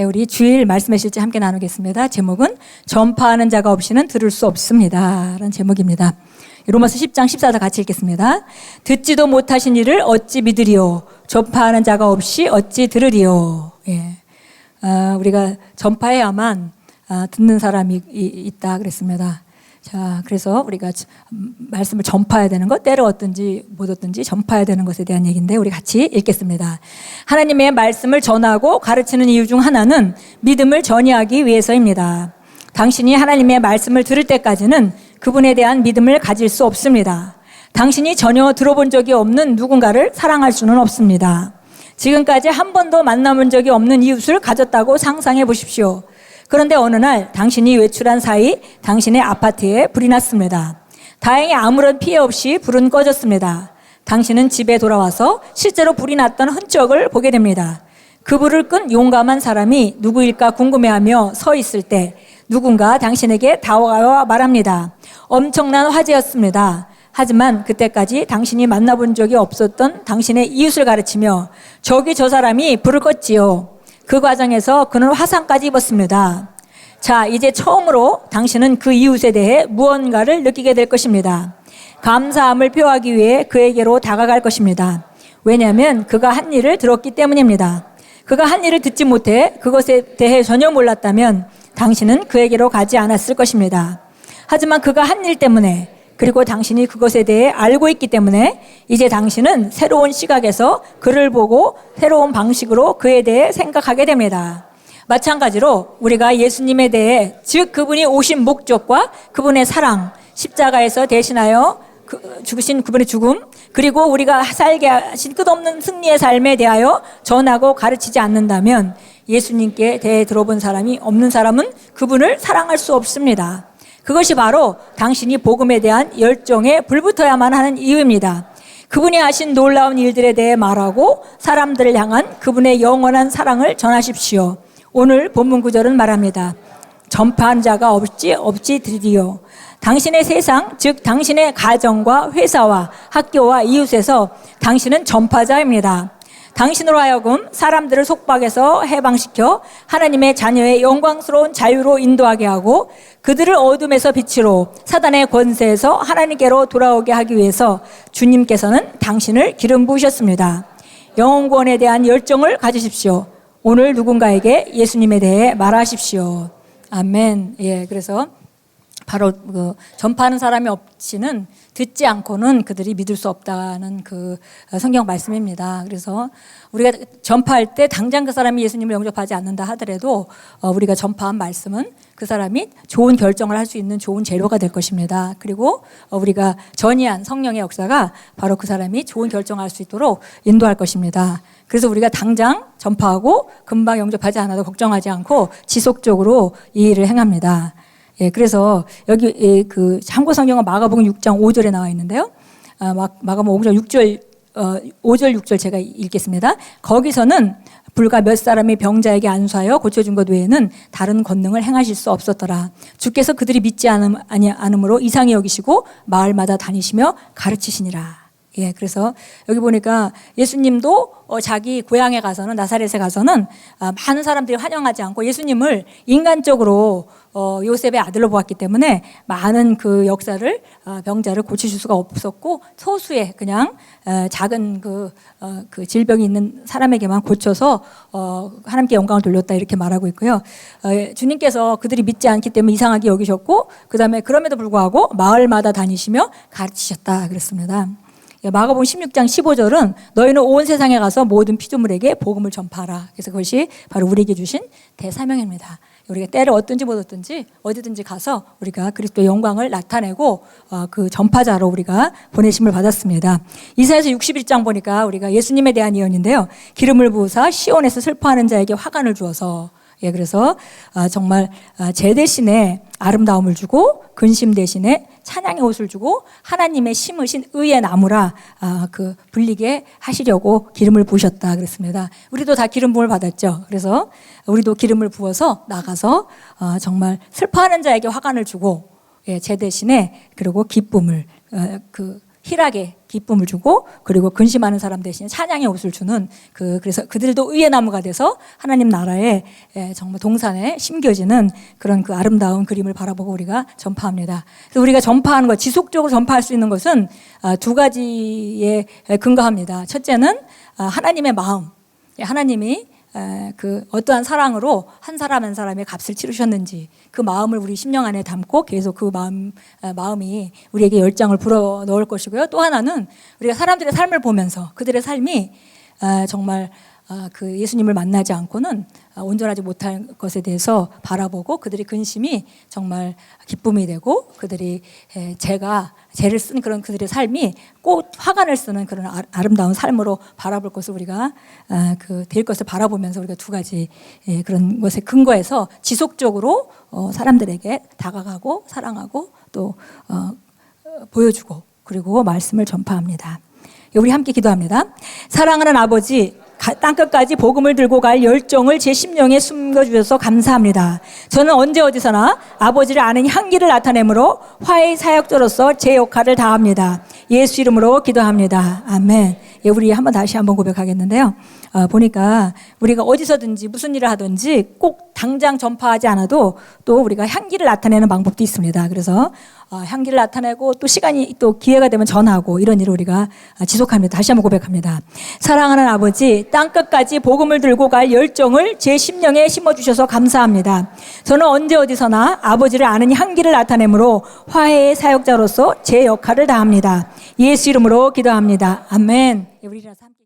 우리 주일 말씀의 실제 함께 나누겠습니다. 제목은 전파하는 자가 없이는 들을 수 없습니다 라는 제목입니다. 로마서 10장 14절 같이 읽겠습니다. 듣지도 못하신 이를 어찌 믿으리요, 전파하는 자가 없이 어찌 들으리요. 우리가 전파해야만 듣는 사람이 있다 그랬습니다. 자, 그래서 우리가 말씀을 전파해야 되는 것, 때를 얻든지 못 얻든지 전파해야 되는 것에 대한 얘기인데, 우리 같이 읽겠습니다. 하나님의 말씀을 전하고 가르치는 이유 중 하나는 믿음을 전이하기 위해서입니다. 당신이 하나님의 말씀을 들을 때까지는 그분에 대한 믿음을 가질 수 없습니다. 당신이 전혀 들어본 적이 없는 누군가를 사랑할 수는 없습니다. 지금까지 한 번도 만나본 적이 없는 이웃을 가졌다고 상상해 보십시오. 그런데 어느 날 당신이 외출한 사이 당신의 아파트에 불이 났습니다. 다행히 아무런 피해 없이 불은 꺼졌습니다. 당신은 집에 돌아와서 실제로 불이 났던 흔적을 보게 됩니다. 그 불을 끈 용감한 사람이 누구일까 궁금해하며 서 있을 때 누군가 당신에게 다가와 말합니다. 엄청난 화재였습니다. 하지만 그때까지 당신이 만나본 적이 없었던 당신의 이웃을 가르치며 저기 저 사람이 불을 껐지요. 그 과정에서 그는 화상까지 입었습니다. 자, 이제 처음으로 당신은 그 이웃에 대해 무언가를 느끼게 될 것입니다. 감사함을 표하기 위해 그에게로 다가갈 것입니다. 왜냐하면 그가 한 일을 들었기 때문입니다. 그가 한 일을 듣지 못해 그것에 대해 전혀 몰랐다면 당신은 그에게로 가지 않았을 것입니다. 하지만 그가 한 일 때문에, 그리고 당신이 그것에 대해 알고 있기 때문에 이제 당신은 새로운 시각에서 그를 보고 새로운 방식으로 그에 대해 생각하게 됩니다. 마찬가지로 우리가 예수님에 대해, 즉 그분이 오신 목적과 그분의 사랑, 십자가에서 대신하여 죽으신 그분의 죽음, 그리고 우리가 살게 하신 끝없는 승리의 삶에 대하여 전하고 가르치지 않는다면 예수님께 대해 들어본 사람이 없는 사람은 그분을 사랑할 수 없습니다. 그것이 바로 당신이 복음에 대한 열정에 불붙어야만 하는 이유입니다. 그분이 하신 놀라운 일들에 대해 말하고 사람들을 향한 그분의 영원한 사랑을 전하십시오. 오늘 본문 구절은 말합니다. 전파한 자가 없지 들으리요. 당신의 세상, 즉 당신의 가정과 회사와 학교와 이웃에서 당신은 전파자입니다. 당신으로 하여금 사람들을 속박해서 해방시켜 하나님의 자녀의 영광스러운 자유로 인도하게 하고 그들을 어둠에서 빛으로, 사단의 권세에서 하나님께로 돌아오게 하기 위해서 주님께서는 당신을 기름 부으셨습니다. 영혼구원에 대한 열정을 가지십시오. 오늘 누군가에게 예수님에 대해 말하십시오. 아멘. 그래서 바로 전파하는 사람이 없이는, 듣지 않고는 그들이 믿을 수 없다는 그 성경 말씀입니다. 그래서 우리가 전파할 때 당장 그 사람이 예수님을 영접하지 않는다 하더라도 우리가 전파한 말씀은 그 사람이 좋은 결정을 할 수 있는 좋은 재료가 될 것입니다. 그리고 우리가 전이한 성령의 역사가 바로 그 사람이 좋은 결정을 할 수 있도록 인도할 것입니다. 그래서 우리가 당장 전파하고 금방 영접하지 않아도 걱정하지 않고 지속적으로 이 일을 행합니다. 그래서 여기 그 참고 성경은 마가복음 6장 5절에 나와 있는데요. 마가복음 5장 5절 6절 제가 읽겠습니다. 거기서는 불과 몇 사람이 병자에게 안수하여 고쳐준 것 외에는 다른 권능을 행하실 수 없었더라. 주께서 그들이 믿지 않음으로 이상히 여기시고 마을마다 다니시며 가르치시니라. 그래서 여기 보니까 예수님도 자기 고향에 가서는, 나사렛에 가서는 많은 사람들이 환영하지 않고 예수님을 인간적으로 요셉의 아들로 보았기 때문에 많은 그 역사를, 병자를 고치실 수가 없었고 소수의 그냥 작은 그 질병이 있는 사람에게만 고쳐서 하나님께 영광을 돌렸다 이렇게 말하고 있고요. 주님께서 그들이 믿지 않기 때문에 이상하게 여기셨고, 그 다음에 그럼에도 불구하고 마을마다 다니시며 가르치셨다 그랬습니다. 마가복음 16장 15절은 너희는 온 세상에 가서 모든 피조물에게 복음을 전파하라. 그래서 그것이 바로 우리에게 주신 대사명입니다. 우리가 때를 얻든지 못 얻든지 어디든지 가서 우리가 그리스도의 영광을 나타내고 그 전파자로 우리가 보내심을 받았습니다. 이사야서 61장 보니까 우리가 예수님에 대한 예언인데요. 기름을 부으사 시온에서 슬퍼하는 자에게 화관을 주어서, 그래서 정말 제 대신에 아름다움을 주고 근심 대신에 찬양의 옷을 주고 하나님의 심으신 의의 나무라 불리게 하시려고 기름을 부으셨다 그랬습니다. 우리도 다 기름 부음을 받았죠. 그래서 우리도 기름을 부어서 나가서 정말 슬퍼하는 자에게 화관을 주고 제 대신에, 그리고 기쁨을 희락의 기쁨을 주고 그리고 근심하는 사람 대신에 찬양의 옷을 주는 그래서 그들도 의의 나무가 돼서 하나님 나라에 정말 동산에 심겨지는 그런 그 아름다운 그림을 바라보고 우리가 전파합니다. 그래서 우리가 전파하는 것, 지속적으로 전파할 수 있는 것은 두 가지에 근거합니다. 첫째는 하나님의 마음. 하나님이 그 어떠한 사랑으로 한 사람 한 사람의 값을 치르셨는지 그 마음을 우리 심령 안에 담고 계속 그 마음이 우리에게 열정을 불어 넣을 것이고요. 또 하나는 우리가 사람들의 삶을 보면서 그들의 삶이 정말 그 예수님을 만나지 않고는 온전하지 못할 것에 대해서 바라보고 그들의 근심이 정말 기쁨이 되고 그들이 죄를 쓴 그런 그들의 삶이 꼭 화관을 쓰는 그런 아름다운 삶으로 바라볼 것을 우리가 될 것을 바라보면서 우리가 두 가지 그런 것에 근거해서 지속적으로 사람들에게 다가가고 사랑하고 또 보여주고 그리고 말씀을 전파합니다. 우리 함께 기도합니다. 사랑하는 아버지, 땅끝까지 복음을 들고 갈 열정을 제 심령에 숨겨주셔서 감사합니다. 저는 언제 어디서나 아버지를 아는 향기를 나타내므로 화해의 사역자로서 제 역할을 다합니다. 예수 이름으로 기도합니다. 아멘. 우리 다시 한번 고백하겠는데요. 보니까 우리가 어디서든지 무슨 일을 하든지 꼭 당장 전파하지 않아도 또 우리가 향기를 나타내는 방법도 있습니다. 그래서 향기를 나타내고 또 시간이 또 기회가 되면 전하고 이런 일을 우리가 지속합니다. 다시 한번 고백합니다. 사랑하는 아버지, 땅끝까지 복음을 들고 갈 열정을 제 심령에 심어주셔서 감사합니다. 저는 언제 어디서나 아버지를 아는 향기를 나타내므로 화해의 사역자로서 제 역할을 다합니다. 예수 이름으로 기도합니다. 아멘. 우리 일어나서 함께